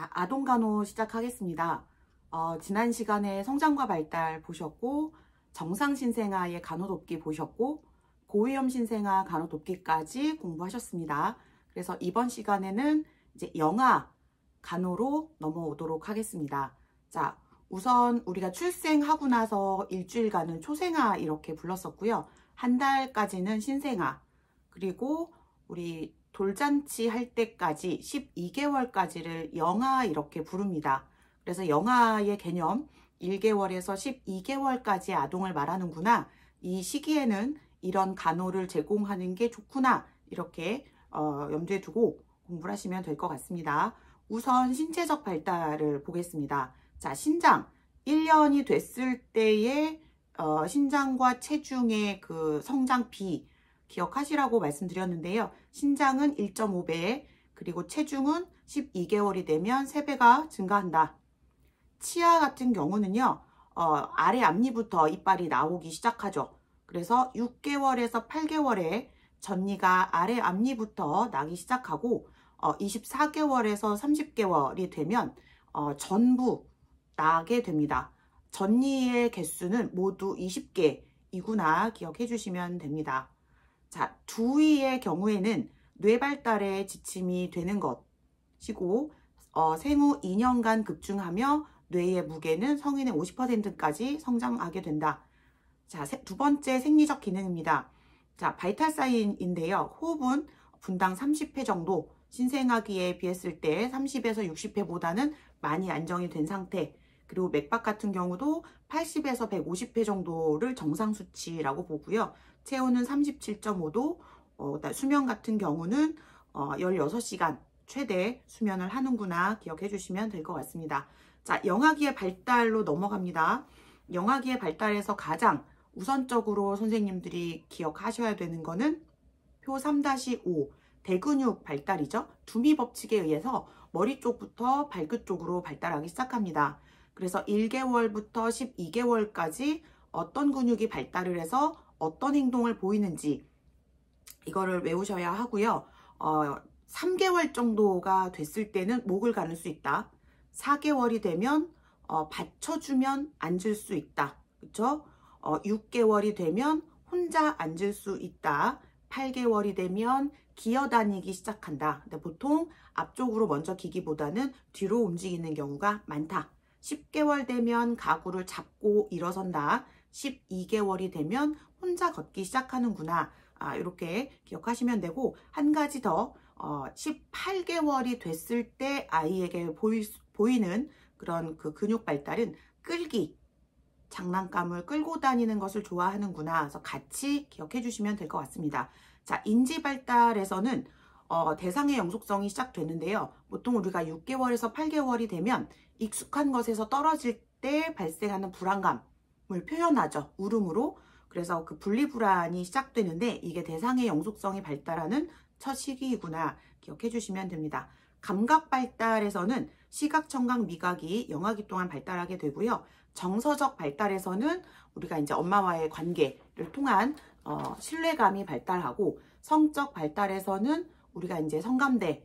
자, 아동 간호 시작하겠습니다. 지난 시간에 성장과 발달 보셨고, 정상 신생아의 간호 돕기 보셨고, 고위험 신생아 간호 돕기까지 공부하셨습니다. 그래서 이번 시간에는 이제 영아 간호로 넘어오도록 하겠습니다. 자, 우선 우리가 출생하고 나서 일주일간은 초생아 이렇게 불렀었고요. 한 달까지는 신생아, 그리고 우리 돌잔치 할 때까지 12개월까지를 영아 이렇게 부릅니다. 그래서 영아의 개념 1개월에서 12개월까지 아동을 말하는구나. 이 시기에는 이런 간호를 제공하는 게 좋구나. 이렇게 염두에 두고 공부를 하시면 될 것 같습니다. 우선 신체적 발달을 보겠습니다. 자, 신장 1년이 됐을 때의 신장과 체중의 그 성장비 기억하시라고 말씀드렸는데요. 신장은 1.5배, 그리고 체중은 12개월이 되면 3배가 증가한다. 치아 같은 경우는요, 아래 앞니부터 이빨이 나오기 시작하죠. 그래서 6개월에서 8개월에 전니가 아래 앞니부터 나기 시작하고 24개월에서 30개월이 되면 전부 나게 됩니다. 전니의 개수는 모두 20개이구나 기억해 주시면 됩니다. 자, 두위의 경우에는 뇌 발달에 지침이 되는 것이고 생후 2년간 급증하며 뇌의 무게는 성인의 50%까지 성장하게 된다. 자, 두 번째 생리적 기능입니다. 자, 바이탈 사인인데요. 호흡은 분당 30회 정도, 신생아기에 비했을 때 30에서 60회보다는 많이 안정이 된 상태. 그리고 맥박 같은 경우도 80에서 150회 정도를 정상 수치라고 보고요. 체온은 37.5도, 수면 같은 경우는 16시간 최대 수면을 하는구나 기억해 주시면 될 것 같습니다. 자, 영아기의 발달로 넘어갑니다. 영아기의 발달에서 가장 우선적으로 선생님들이 기억하셔야 되는 거는 표 3-5 대근육 발달이죠. 두미 법칙에 의해서 머리 쪽부터 발끝 쪽으로 발달하기 시작합니다. 그래서 1개월부터 12개월까지 어떤 근육이 발달을 해서 어떤 행동을 보이는지 이거를 외우셔야 하고요. 3개월 정도가 됐을 때는 목을 가눌 수 있다. 4개월이 되면 받쳐주면 앉을 수 있다. 그렇죠? 6개월이 되면 혼자 앉을 수 있다. 8개월이 되면 기어다니기 시작한다. 근데 보통 앞쪽으로 먼저 기기보다는 뒤로 움직이는 경우가 많다. 10개월 되면 가구를 잡고 일어선다. 12개월이 되면 혼자 걷기 시작하는구나. 이렇게 기억하시면 되고, 한 가지 더 18개월이 됐을 때 아이에게 보이는 그런 그 근육 발달은 끌기, 장난감을 끌고 다니는 것을 좋아하는구나. 그래서 같이 기억해 주시면 될 것 같습니다. 자, 인지 발달에서는 대상의 영속성이 시작되는데요. 보통 우리가 6개월에서 8개월이 되면 익숙한 것에서 떨어질 때 발생하는 불안감을 표현하죠. 울음으로. 그래서 그 분리불안이 시작되는데 이게 대상의 영속성이 발달하는 첫 시기이구나 기억해 주시면 됩니다. 감각 발달에서는 시각, 청각, 미각이 영아기 동안 발달하게 되고요. 정서적 발달에서는 우리가 이제 엄마와의 관계를 통한 신뢰감이 발달하고, 성적 발달에서는 우리가 이제 성감대를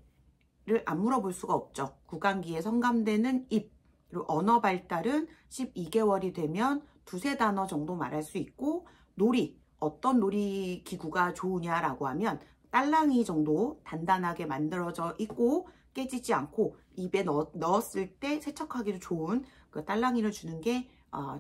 안 물어볼 수가 없죠. 구강기의 성감대는 입, 그리고 언어 발달은 12개월이 되면 두세 단어 정도 말할 수 있고, 놀이, 어떤 놀이기구가 좋으냐라고 하면 딸랑이 정도 단단하게 만들어져 있고 깨지지 않고 입에 넣었을 때 세척하기도 좋은 그 딸랑이를 주는 게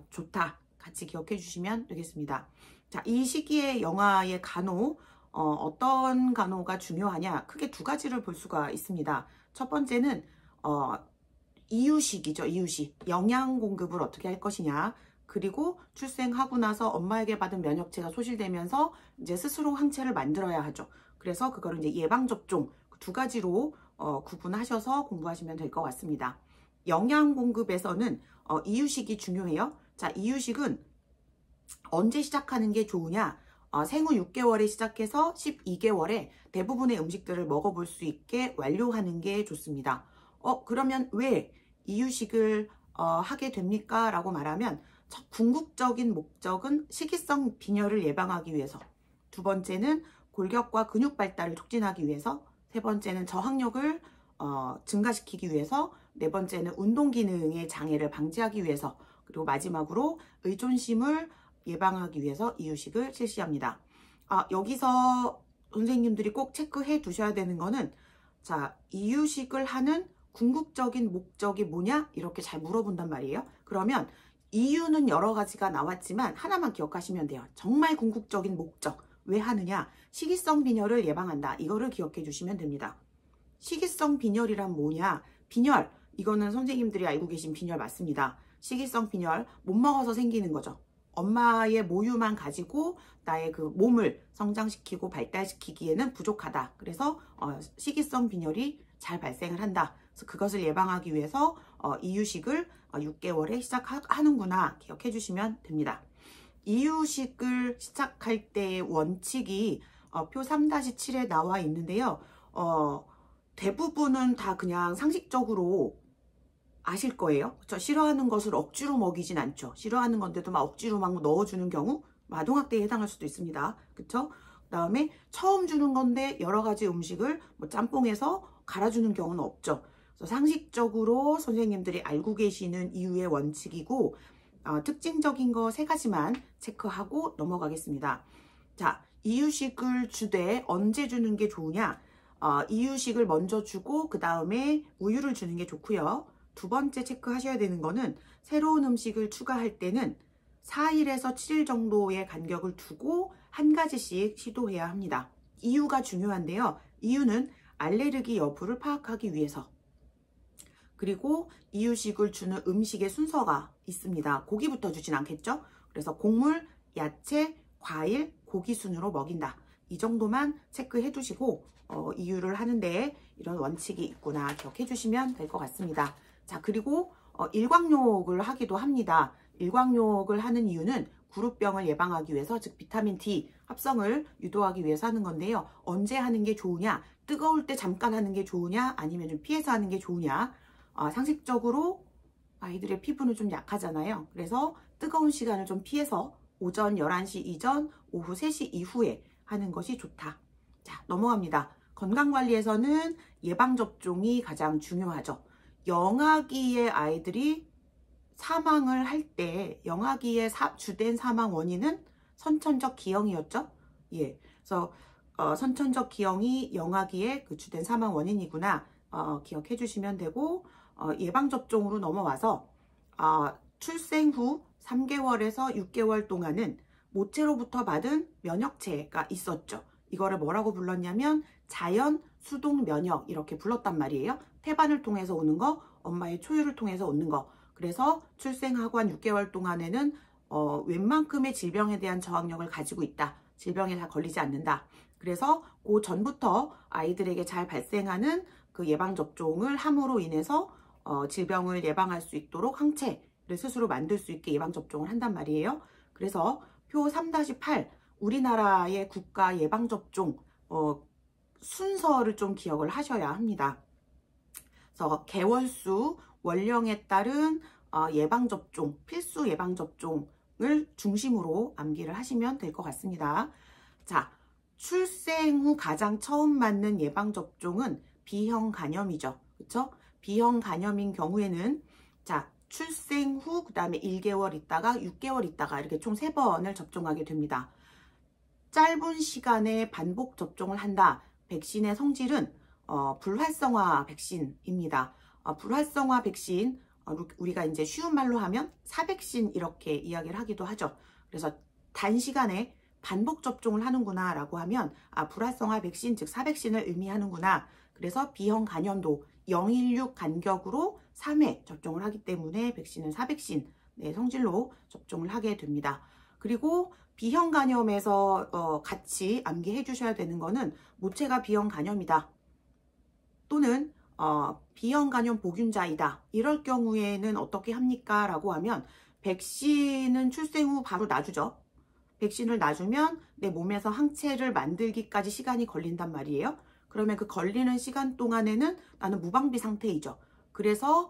좋다. 같이 기억해 주시면 되겠습니다. 자, 이 시기에 영아의 간호, 어떤 간호가 중요하냐? 크게 두 가지를 볼 수가 있습니다. 첫 번째는 이유식이죠. 이유식. 영양 공급을 어떻게 할 것이냐. 그리고 출생하고 나서 엄마에게 받은 면역체가 소실되면서 이제 스스로 항체를 만들어야 하죠. 그래서 그거를 이제 예방접종 두 가지로 구분하셔서 공부하시면 될 것 같습니다. 영양 공급에서는 이유식이 중요해요. 자, 이유식은 언제 시작하는 게 좋으냐? 생후 6개월에 시작해서 12개월에 대부분의 음식들을 먹어볼 수 있게 완료하는 게 좋습니다. 그러면 왜 이유식을 하게 됩니까? 라고 말하면 궁극적인 목적은 식이성 빈혈을 예방하기 위해서, 두 번째는 골격과 근육 발달을 촉진하기 위해서, 세 번째는 저항력을 증가시키기 위해서, 네 번째는 운동 기능의 장애를 방지하기 위해서, 그리고 마지막으로 의존심을 예방하기 위해서 이유식을 실시합니다. 여기서 선생님들이 꼭 체크해 두셔야 되는 거는, 자, 이유식을 하는 궁극적인 목적이 뭐냐? 이렇게 잘 물어본단 말이에요. 그러면 이유는 여러 가지가 나왔지만 하나만 기억하시면 돼요. 정말 궁극적인 목적. 왜 하느냐? 식이성 빈혈을 예방한다. 이거를 기억해 주시면 됩니다. 식이성 빈혈이란 뭐냐? 빈혈, 이거는 선생님들이 알고 계신 빈혈 맞습니다. 식이성 빈혈, 못 먹어서 생기는 거죠. 엄마의 모유만 가지고 나의 그 몸을 성장시키고 발달시키기에는 부족하다. 그래서 식이성 빈혈이 잘 발생을 한다. 그래서 그것을 예방하기 위해서 이유식을 6개월에 시작하는구나 기억해 주시면 됩니다. 이유식을 시작할 때의 원칙이 표 3-7에 나와 있는데요. 대부분은 다 그냥 상식적으로 아실 거예요. 그쵸? 싫어하는 것을 억지로 먹이진 않죠. 싫어하는 건데도 막 억지로 막 넣어주는 경우 아동학대에 해당할 수도 있습니다. 그쵸? 그 다음에 처음 주는 건데 여러 가지 음식을 뭐 짬뽕해서 갈아주는 경우는 없죠. 그래서 상식적으로 선생님들이 알고 계시는 이유의 원칙이고, 특징적인 거 3가지만 체크하고 넘어가겠습니다. 자, 이유식을 주되 언제 주는 게 좋으냐? 이유식을 먼저 주고 그 다음에 우유를 주는 게 좋고요. 두 번째 체크하셔야 되는 거는 새로운 음식을 추가할 때는 4일에서 7일 정도의 간격을 두고 한 가지씩 시도해야 합니다. 이유가 중요한데요. 이유는 알레르기 여부를 파악하기 위해서. 그리고 이유식을 주는 음식의 순서가 있습니다. 고기부터 주진 않겠죠? 그래서 곡물, 야채, 과일, 고기 순으로 먹인다. 이 정도만 체크해 두시고 이유를 하는데 이런 원칙이 있구나 기억해 주시면 될 것 같습니다. 자, 그리고 일광욕을 하기도 합니다. 일광욕을 하는 이유는 구루병을 예방하기 위해서, 즉 비타민 D 합성을 유도하기 위해서 하는 건데요. 언제 하는 게 좋으냐? 뜨거울 때 잠깐 하는 게 좋으냐? 아니면 좀 피해서 하는 게 좋으냐? 상식적으로 아이들의 피부는 좀 약하잖아요. 그래서 뜨거운 시간을 좀 피해서 오전 11시 이전, 오후 3시 이후에 하는 것이 좋다. 자, 넘어갑니다. 건강관리에서는 예방접종이 가장 중요하죠. 영아기의 아이들이 사망을 할 때 영아기의 주된 사망 원인은 선천적 기형이었죠. 예, 그래서 선천적 기형이 영아기의 그 주된 사망 원인이구나 기억해 주시면 되고, 예방접종으로 넘어와서 출생 후 3개월에서 6개월 동안은 모체로부터 받은 면역체가 있었죠. 이거를 뭐라고 불렀냐면 자연 수동 면역 이렇게 불렀단 말이에요. 태반을 통해서 오는 거, 엄마의 초유를 통해서 오는 거. 그래서 출생하고 한 6개월 동안에는 웬만큼의 질병에 대한 저항력을 가지고 있다. 질병에 다 걸리지 않는다. 그래서 그 전부터 아이들에게 잘 발생하는 그 예방접종을 함으로 인해서 질병을 예방할 수 있도록 항체를 스스로 만들 수 있게 예방접종을 한단 말이에요. 그래서 표 3-8 우리나라의 국가 예방접종 순서를 좀 기억을 하셔야 합니다. 그래서 개월수, 원령에 따른 예방접종, 필수 예방접종을 중심으로 암기를 하시면 될 것 같습니다. 자, 출생 후 가장 처음 맞는 예방접종은 B형 간염이죠. 그렇죠? B형 간염인 경우에는 자, 출생 후 그 다음에 1개월 있다가 6개월 있다가 이렇게 총 3번을 접종하게 됩니다. 짧은 시간에 반복 접종을 한다. 백신의 성질은 불활성화 백신입니다. 불활성화 백신, 우리가 이제 쉬운 말로 하면 사백신 이렇게 이야기를 하기도 하죠. 그래서 단시간에 반복 접종을 하는구나 라고 하면 불활성화 백신, 즉 사백신을 의미하는구나. 그래서 B형 간염도 016 간격으로 3회 접종을 하기 때문에 백신은 사백신 성질로 접종을 하게 됩니다. 그리고 B형 간염에서 같이 암기해 주셔야 되는 거는 모체가 B형 간염이다. 또는 B형 간염 보균자이다. 이럴 경우에는 어떻게 합니까? 라고 하면 백신은 출생 후 바로 놔주죠. 백신을 놔주면 내 몸에서 항체를 만들기까지 시간이 걸린단 말이에요. 그러면 그 걸리는 시간 동안에는 나는 무방비 상태이죠. 그래서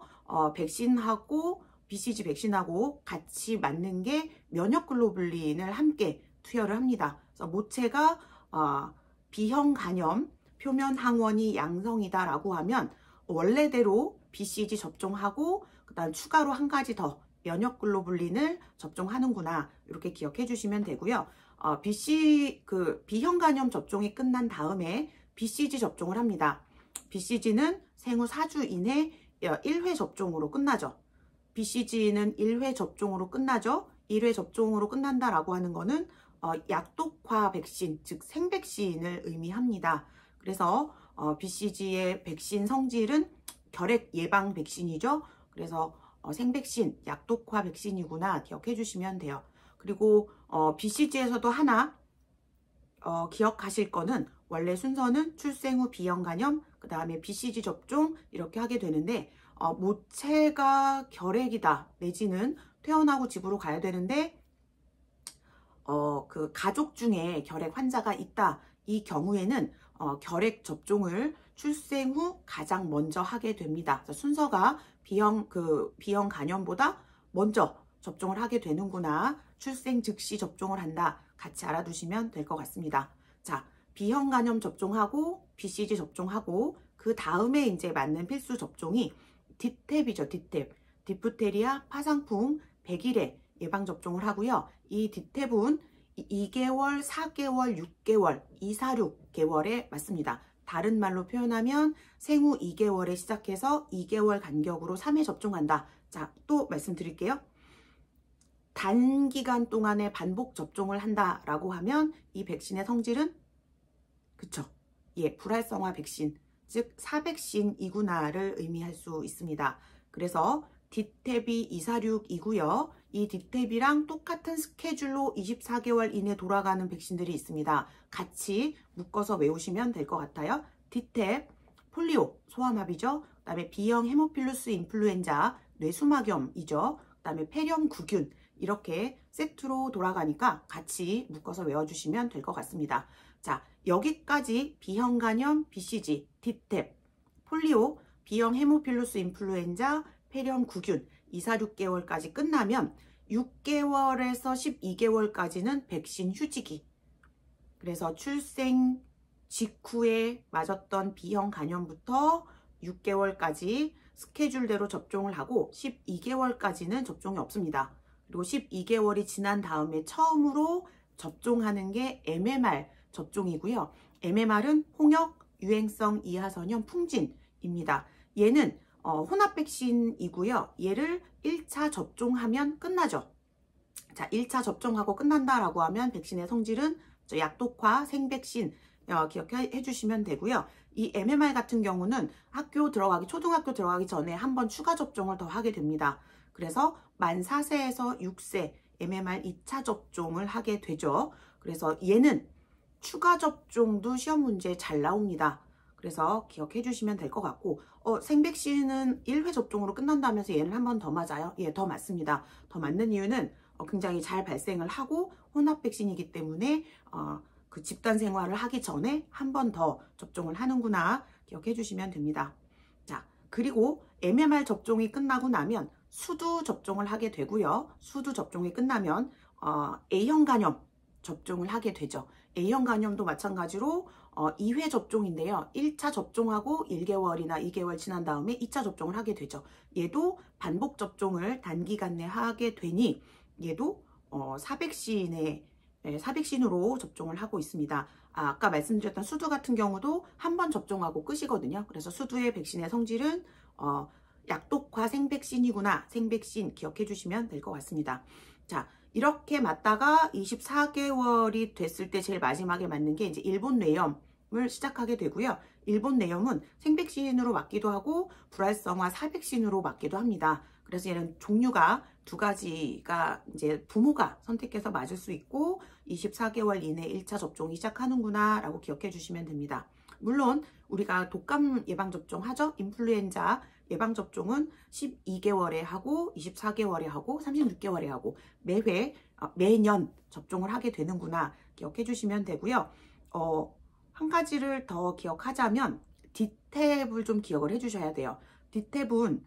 백신하고 BCG 백신하고 같이 맞는 게 면역글로불린을 함께 투여를 합니다. 그래서 모체가 B형 간염, 표면 항원이 양성이다 라고 하면 원래대로 BCG 접종하고 그다음 추가로 한 가지 더 면역 글로불린을 접종하는구나. 이렇게 기억해 주시면 되고요. B형 간염 접종이 끝난 다음에 BCG 접종을 합니다. BCG는 생후 4주 이내 1회 접종으로 끝나죠. BCG는 1회 접종으로 끝나죠. 1회 접종으로 끝난다라고 하는 거는 약독화 백신, 즉 생백신을 의미합니다. 그래서 BCG의 백신 성질은 결핵 예방 백신이죠. 그래서 생백신, 약독화 백신이구나 기억해 주시면 돼요. 그리고 BCG에서도 하나 기억하실 거는 원래 순서는 출생 후 B형 간염, 그 다음에 BCG 접종 이렇게 하게 되는데 모체가 결핵이다 내지는 퇴원하고 집으로 가야 되는데 그 가족 중에 결핵 환자가 있다. 이 경우에는 결핵 접종을 출생 후 가장 먼저 하게 됩니다. 순서가 B형 간염보다 먼저 접종을 하게 되는구나. 출생 즉시 접종을 한다. 같이 알아두시면 될 것 같습니다. 자, B형 간염 접종하고 BCG 접종하고 그 다음에 이제 맞는 필수 접종이 디탭이죠. 디프테리아 파상풍 100일에 예방접종을 하고요. 이 디탭은 2개월, 4개월, 6개월, 2, 4, 6개월에 맞습니다. 다른 말로 표현하면 생후 2개월에 시작해서 2개월 간격으로 3회 접종한다. 자, 또 말씀드릴게요. 단기간 동안에 반복 접종을 한다라고 하면 이 백신의 성질은 그쵸? 예, 불활성화 백신, 즉 사백신이구나를 의미할 수 있습니다. 그래서 디탭이 246이고요. 이 디탭이랑 똑같은 스케줄로 24개월 이내 돌아가는 백신들이 있습니다. 같이 묶어서 외우시면 될 것 같아요. 디탭, 폴리오, 소아마비죠. 그 다음에 B형 헤모필루스 인플루엔자, 뇌수막염이죠. 그 다음에 폐렴구균 이렇게 세트로 돌아가니까 같이 묶어서 외워주시면 될 것 같습니다. 자, 여기까지 B형 간염, BCG, 디탭, 폴리오, B형 헤모필루스 인플루엔자, 폐렴구균 2, 4, 6개월까지 끝나면 6개월에서 12개월까지는 백신 휴지기. 그래서 출생 직후에 맞았던 B형 간염부터 6개월까지 스케줄대로 접종을 하고 12개월까지는 접종이 없습니다. 그리고 12개월이 지난 다음에 처음으로 접종하는 게 MMR 접종이고요. MMR은 홍역 유행성 이하선염 풍진입니다. 얘는 혼합 백신이고요. 얘를 1차 접종하면 끝나죠. 자, 1차 접종하고 끝난다라고 하면 백신의 성질은 약독화 생백신 기억해 주시면 되고요. 이 MMR 같은 경우는 초등학교 들어가기 전에 한번 추가 접종을 더 하게 됩니다. 그래서 만 4세에서 6세 MMR 2차 접종을 하게 되죠. 그래서 얘는 추가 접종도 시험 문제에 잘 나옵니다. 그래서 기억해 주시면 될 것 같고 생백신은 1회 접종으로 끝난다면서 얘는 한 번 더 맞아요? 예, 더 맞습니다. 더 맞는 이유는 굉장히 잘 발생을 하고 혼합 백신이기 때문에 그 집단 생활을 하기 전에 한 번 더 접종을 하는구나 기억해 주시면 됩니다. 자, 그리고 MMR 접종이 끝나고 나면 수두 접종을 하게 되고요. 수두 접종이 끝나면 A형 간염 접종을 하게 되죠. A형 간염도 마찬가지로 2회 접종인데요. 1차 접종하고 1개월이나 2개월 지난 다음에 2차 접종을 하게 되죠. 얘도 반복 접종을 단기간 내 하게 되니 얘도 사백신으로 접종을 하고 있습니다. 아까 말씀드렸던 수두 같은 경우도 한 번 접종하고 끝이거든요. 그래서 수두의 백신의 성질은 약독화 생백신이구나. 생백신 기억해 주시면 될 것 같습니다. 자, 이렇게 맞다가 24개월이 됐을 때 제일 마지막에 맞는 게 이제 일본 뇌염을 시작하게 되고요. 일본 뇌염은 생백신으로 맞기도 하고 불활성화 사백신으로 맞기도 합니다. 그래서 얘는 종류가 두 가지가 이제 부모가 선택해서 맞을 수 있고 24개월 이내 1차 접종이 시작하는구나 라고 기억해 주시면 됩니다. 물론 우리가 독감 예방접종 하죠. 인플루엔자 예방접종은 12개월에 하고 24개월에 하고 36개월에 하고 매년 접종을 하게 되는구나 기억해 주시면 되고요. 한 가지를 더 기억하자면 디탭을 좀 기억을 해 주셔야 돼요. 디탭은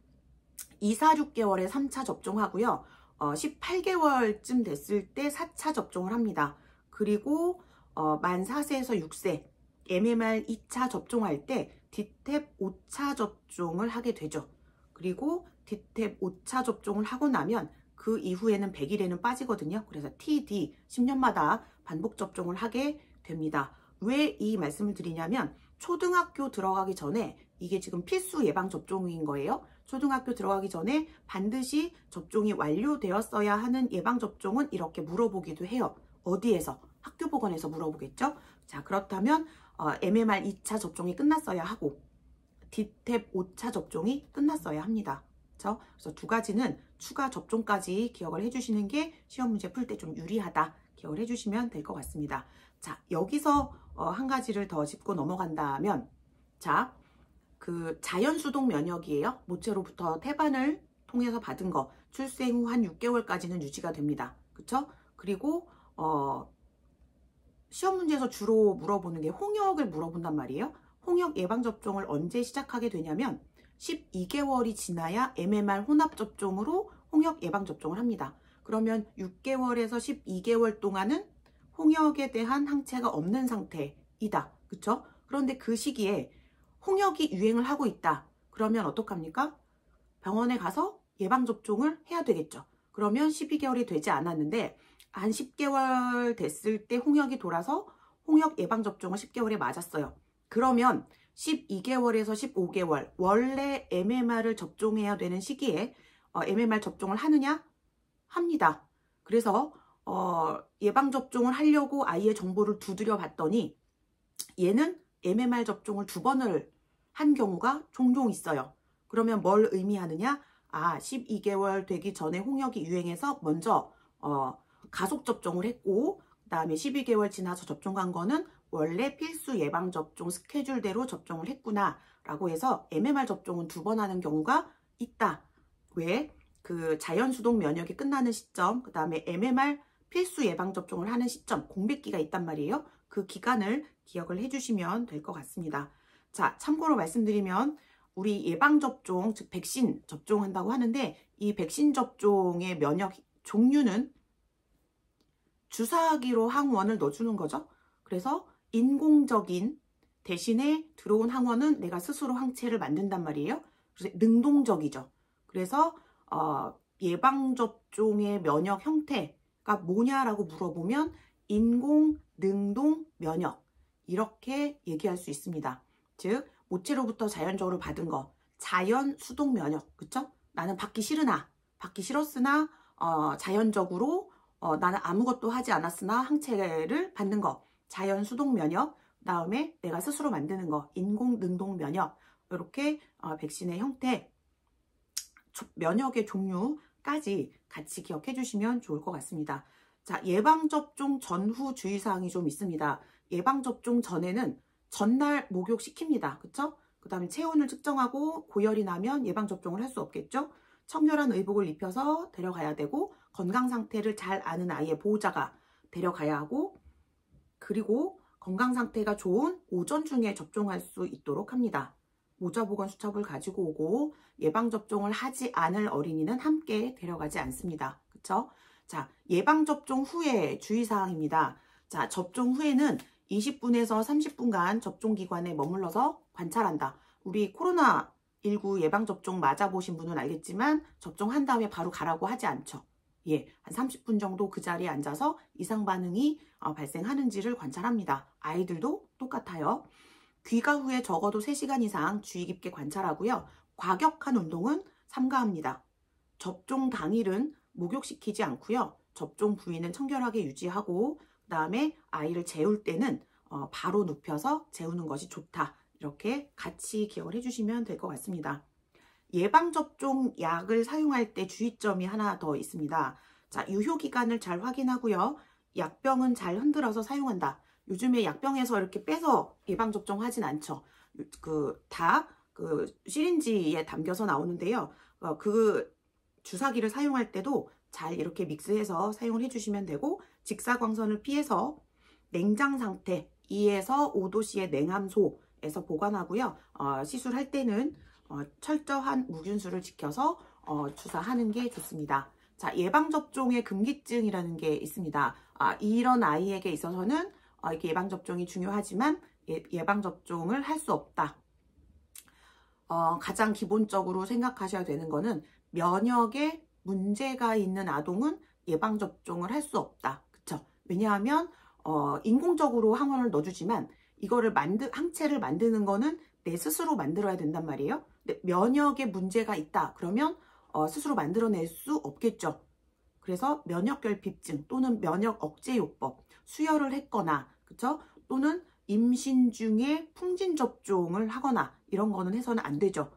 2, 4, 6개월에 3차 접종하고요. 18개월쯤 됐을 때 4차 접종을 합니다. 그리고 만 4세에서 6세 MMR 2차 접종할 때 디탭 5차 접종을 하게 되죠. 그리고 DTaP 5차 접종을 하고 나면 그 이후에는 100일에는 빠지거든요. 그래서 TD 10년마다 반복 접종을 하게 됩니다. 왜 이 말씀을 드리냐면 초등학교 들어가기 전에 이게 지금 필수 예방접종인 거예요. 초등학교 들어가기 전에 반드시 접종이 완료되었어야 하는 예방접종은 이렇게 물어보기도 해요. 어디에서? 학교보건에서 물어보겠죠. 자, 그렇다면 MMR 2차 접종이 끝났어야 하고 DTaP 5차 접종이 끝났어야 합니다. 그렇죠? 그래서 두 가지는 추가 접종까지 기억을 해주시는 게 시험 문제 풀 때 좀 유리하다. 기억을 해주시면 될 것 같습니다. 자, 여기서 한 가지를 더 짚고 넘어간다면, 자, 그 자연수동 면역이에요. 모체로부터 태반을 통해서 받은 거, 출생 후 한 6개월까지는 유지가 됩니다. 그쵸? 그리고 시험 문제에서 주로 물어보는 게 홍역을 물어본단 말이에요. 홍역 예방접종을 언제 시작하게 되냐면 12개월이 지나야 MMR 혼합접종으로 홍역 예방접종을 합니다. 그러면 6개월에서 12개월 동안은 홍역에 대한 항체가 없는 상태이다. 그쵸? 그런데 그 시기에 홍역이 유행을 하고 있다. 그러면 어떡합니까? 병원에 가서 예방접종을 해야 되겠죠. 그러면 12개월이 되지 않았는데 한 10개월 됐을 때 홍역이 돌아서 홍역 예방접종을 10개월에 맞았어요. 그러면 12개월에서 15개월 원래 MMR을 접종해야 되는 시기에 MMR 접종을 하느냐? 합니다. 그래서 예방접종을 하려고 아이의 정보를 두드려 봤더니 얘는 MMR 접종을 2번을 한 경우가 종종 있어요. 그러면 뭘 의미하느냐? 12개월 되기 전에 홍역이 유행해서 먼저 가속 접종을 했고 그 다음에 12개월 지나서 접종한 거는 원래 필수 예방접종 스케줄대로 접종을 했구나 라고 해서 MMR 접종은 2번 하는 경우가 있다. 왜? 그 자연수동 면역이 끝나는 시점, 그 다음에 MMR 필수 예방접종을 하는 시점, 공백기가 있단 말이에요. 그 기간을 기억을 해주시면 될 것 같습니다. 자, 참고로 말씀드리면 우리 예방접종, 즉 백신 접종한다고 하는데 이 백신 접종의 면역 종류는 주사기로 항원을 넣어주는 거죠. 그래서 인공적인 대신에 들어온 항원은 내가 스스로 항체를 만든단 말이에요. 그래서 능동적이죠. 그래서 예방접종의 면역 형태가 뭐냐라고 물어보면 인공, 능동, 면역 이렇게 얘기할 수 있습니다. 즉 모체로부터 자연적으로 받은 거 자연 수동 면역, 그쵸? 나는 받기 싫었으나 자연적으로 나는 아무것도 하지 않았으나 항체를 받는 거 자연 수동 면역, 다음에 내가 스스로 만드는 거 인공, 능동 면역 이렇게 백신의 형태, 면역의 종류까지 같이 기억해 주시면 좋을 것 같습니다. 자, 예방접종 전후 주의사항이 좀 있습니다. 예방접종 전에는 전날 목욕시킵니다. 그쵸? 그 다음에 체온을 측정하고 고열이 나면 예방접종을 할 수 없겠죠? 청결한 의복을 입혀서 데려가야 되고 건강 상태를 잘 아는 아이의 보호자가 데려가야 하고 그리고 건강 상태가 좋은 오전 중에 접종할 수 있도록 합니다. 모자보건 수첩을 가지고 오고 예방접종을 하지 않을 어린이는 함께 데려가지 않습니다. 그쵸? 자, 예방접종 후에 주의사항입니다. 자, 접종 후에는 20분에서 30분간 접종기관에 머물러서 관찰한다. 우리 코로나19 예방접종 맞아보신 분은 알겠지만 접종한 다음에 바로 가라고 하지 않죠. 예, 한 30분 정도 그 자리에 앉아서 이상 반응이 발생하는지를 관찰합니다. 아이들도 똑같아요. 귀가 후에 적어도 3시간 이상 주의 깊게 관찰하고요. 과격한 운동은 삼가합니다. 접종 당일은 목욕시키지 않고요. 접종 부위는 청결하게 유지하고 그 다음에 아이를 재울 때는 바로 눕혀서 재우는 것이 좋다. 이렇게 같이 기억을 해주시면 될 것 같습니다. 예방접종 약을 사용할 때 주의점이 하나 더 있습니다. 자, 유효기간을 잘 확인하고요. 약병은 잘 흔들어서 사용한다. 요즘에 약병에서 이렇게 빼서 예방접종 하진 않죠. 다 시린지에 담겨서 나오는데요. 그 주사기를 사용할 때도 잘 이렇게 믹스해서 사용을 해주시면 되고 직사광선을 피해서 냉장 상태 2에서 5도씨의 냉함소에서 보관하고요. 시술할 때는 철저한 무균수를 지켜서 주사하는 게 좋습니다. 자, 예방접종의 금기증이라는 게 있습니다. 이런 아이에게 있어서는 이렇게 예방접종이 중요하지만 예방접종을 할 수 없다. 가장 기본적으로 생각하셔야 되는 거는 면역에 문제가 있는 아동은 예방접종을 할 수 없다. 그쵸? 왜냐하면 인공적으로 항원을 넣어주지만 이거를 항체를 만드는 거는 내 스스로 만들어야 된단 말이에요. 근데 면역에 문제가 있다. 그러면 스스로 만들어낼 수 없겠죠. 그래서 면역결핍증 또는 면역 억제요법, 수혈을 했거나, 그쵸? 또는 임신 중에 풍진 접종을 하거나 이런 거는 해서는 안 되죠.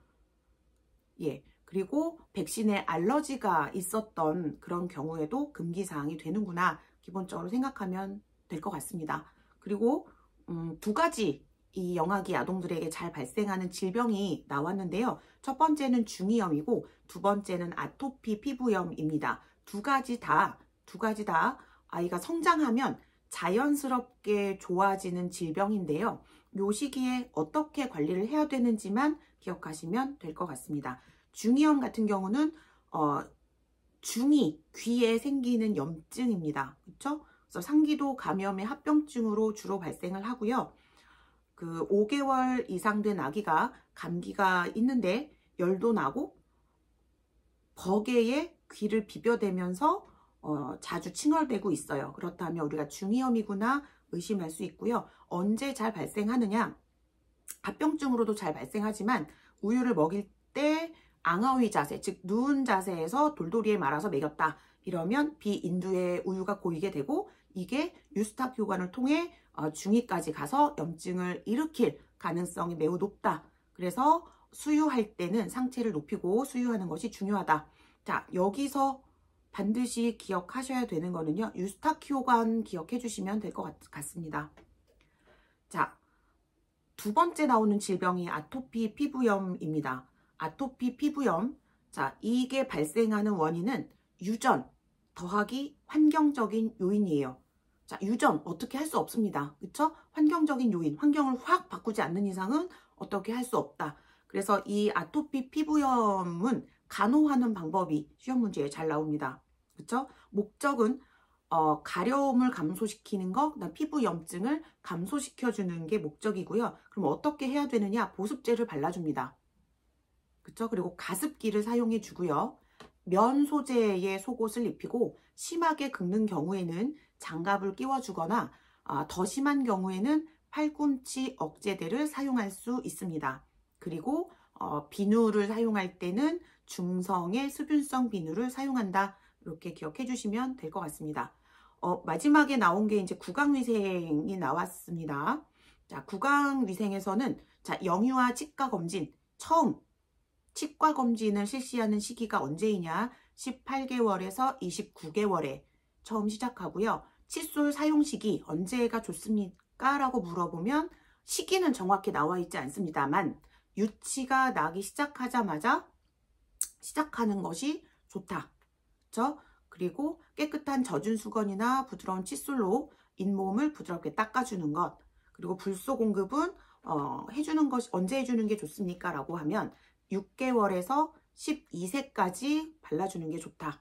예. 그리고 백신에 알러지가 있었던 그런 경우에도 금기사항이 되는구나. 기본적으로 생각하면 될 것 같습니다. 그리고 두 가지 이 영아기 아동들에게 잘 발생하는 질병이 나왔는데요. 첫 번째는 중이염이고 두 번째는 아토피 피부염입니다. 두 가지 다 아이가 성장하면 자연스럽게 좋아지는 질병인데요. 이 시기에 어떻게 관리를 해야 되는지만 기억하시면 될 것 같습니다. 중이염 같은 경우는 중이, 귀에 생기는 염증입니다. 그렇죠? 그래서 상기도 감염의 합병증으로 주로 발생을 하고요. 그 5개월 이상 된 아기가 감기가 있는데 열도 나고 버게에 귀를 비벼대면서 자주 칭얼대고 있어요. 그렇다면 우리가 중이염이구나 의심할 수 있고요. 언제 잘 발생하느냐? 합병증으로도 잘 발생하지만 우유를 먹일 때 앙하위 자세, 즉 누운 자세에서 돌돌이에 말아서 먹였다. 이러면 비인두의 우유가 고이게 되고 이게 유스탁 교관을 통해 중이까지 가서 염증을 일으킬 가능성이 매우 높다. 그래서 수유할 때는 상체를 높이고 수유하는 것이 중요하다. 자, 여기서 반드시 기억하셔야 되는 거는요. 유스타키오관 기억해 주시면 될 것 같습니다. 자, 두 번째 나오는 질병이 아토피 피부염입니다. 아토피 피부염. 자, 이게 발생하는 원인은 유전 더하기 환경적인 요인이에요. 자, 유전 어떻게 할 수 없습니다. 그쵸? 환경적인 요인, 환경을 확 바꾸지 않는 이상은 어떻게 할 수 없다. 그래서 이 아토피 피부염은 간호하는 방법이 시험 문제에 잘 나옵니다. 그쵸? 목적은 가려움을 감소시키는 거, 그다음 피부 염증을 감소시켜주는 게 목적이고요. 그럼 어떻게 해야 되느냐? 보습제를 발라줍니다. 그쵸? 그리고 가습기를 사용해 주고요. 면 소재의 속옷을 입히고 심하게 긁는 경우에는 장갑을 끼워주거나 더 심한 경우에는 팔꿈치 억제대를 사용할 수 있습니다. 그리고 비누를 사용할 때는 중성의 수분성 비누를 사용한다. 이렇게 기억해 주시면 될 것 같습니다. 마지막에 나온 게 이제 구강위생이 나왔습니다. 자, 구강위생에서는 자, 영유아 치과 검진, 처음 치과 검진을 실시하는 시기가 언제이냐? 18개월에서 29개월에 처음 시작하고요. 칫솔 사용 시기 언제가 좋습니까? 라고 물어보면 시기는 정확히 나와 있지 않습니다만 유치가 나기 시작하자마자 시작하는 것이 좋다. 그렇죠? 그리고 깨끗한 젖은 수건이나 부드러운 칫솔로 잇몸을 부드럽게 닦아주는 것. 그리고 불소 공급은 해주는 것이 언제 해주는 게 좋습니까? 라고 하면 6개월에서 12세까지 발라주는 게 좋다.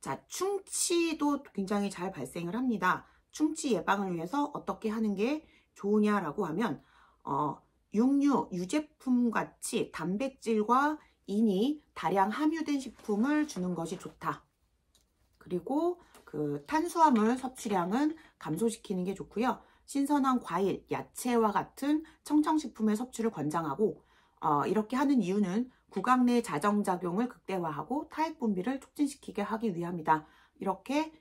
자, 충치도 굉장히 잘 발생을 합니다. 충치 예방을 위해서 어떻게 하는 게 좋으냐라고 하면 육류, 유제품 같이 단백질과 인이 다량 함유된 식품을 주는 것이 좋다. 그리고 그 탄수화물 섭취량은 감소시키는 게 좋고요. 신선한 과일, 야채와 같은 청정식품의 섭취를 권장하고 이렇게 하는 이유는 구강 내 자정작용을 극대화하고 타액 분비를 촉진시키게 하기 위함이다. 이렇게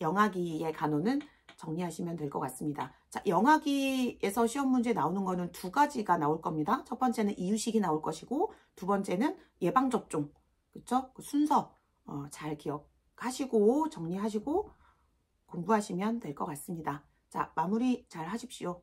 영아기의 간호는 정리하시면 될 것 같습니다. 자, 영아기에서 시험 문제 나오는 거는 두 가지가 나올 겁니다. 첫 번째는 이유식이 나올 것이고 두 번째는 예방접종. 그쵸? 그 순서 잘 기억하시고 정리하시고 공부하시면 될 것 같습니다. 자, 마무리 잘 하십시오.